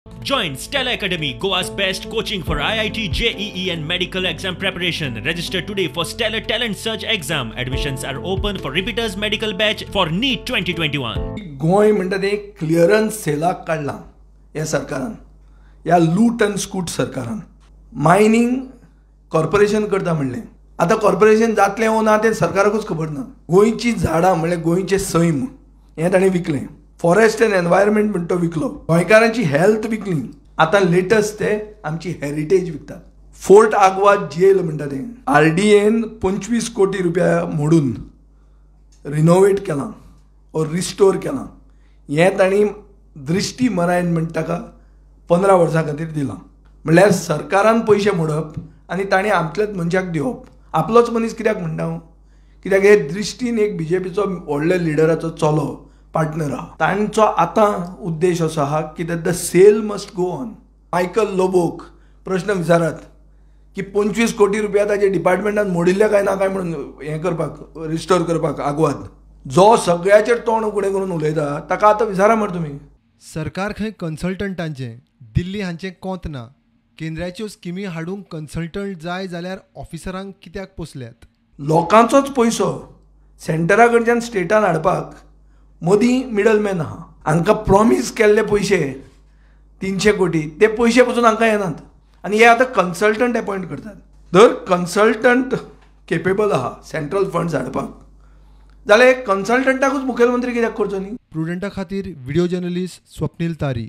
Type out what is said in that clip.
Join Stella Academy, Goa's best coaching for IIT, JEE and medical exam preparation. Register today for Stellar Talent Search exam. Admissions are open for repeaters medical batch for NEET 2021. Goa म्हणटा ते clearance सेलाक काढला ह्या सरकारान, ह्या लूट and scoot सरकारान. Mining corporation करता म्हणलें. आतां कॉर्पोरेशन जातलें वो ना तें सरकाराकूच खबर ना. गोंयची झाडां म्हणल्यार गोंयचें सैम हें ताणें विकलें. फॉरेस्ट अँड एनवायरमेंट म्हणटा तो विकलो. गोंयकारांची हेल्थ विकली. आतां लेटस्ट ते आमची हेरिटेज विकतात. फोर्ट आग्वाद जेल म्हणटा तें RDAन 25 कोटी रुपया मोडून रिनोवेट केलां और रिस्टोर केलां. हें तांणी दृश्टी मरायन म्हणटा ताका 15 वर्सां खातीर दिलां. म्हणल्यार सरकारान पयशे मोडप आनी ताणें आपल्याच मनशाक दिवप. आपलोच मनीस कित्याक म्हणटा हांव, कित्याक हे दृश्टीन एक BJPचो व्हडल्या लिडराचो चलो पार्टनर आहा. तांचो आतां उद्देश असो आहा की the sale must go on. Michael लोबोक प्रश्न विचारात की 25 कोटी रुपया ताजे डिपार्टमेंटान मोडिल्ले काय ना काय म्हणून हें करपाक, रिस्टोर करपाक आग्वाद. जो सगळ्याचेर तोंड उगडें करून उलयता ताका आतां विचारा मरे तुमी. सरकार खंय कन्सल्टंटांचें, दिल्ली हांचें कोंत ना. केंद्राच्यो स्किमी हाडूंक कन्सल्टंट जाय जाल्यार ऑफिसरांक कित्याक पोसल्यात? लोकांचोच पयसो सेंटरा कडच्यान स्टेटान हाडपाक मोदी मिडलमॅन आहा. हांकां प्रॉमीस केल्ले पयशे 300 कोटी ते पयशे पसून हांकां येनात आनी हे आतां कन्सल्टंट अपॉयंट करतात. जर कन्सल्टंट केपेबल आहा सेंट्रल फंड्स हाडपाक जाल्यार कन्सल्टंटाकूच मुखेलमंत्री कित्याक करचो न्ही? प्रुडंटा खातीर व्हिडिओ जर्नलिस्ट स्वप्नील तारी.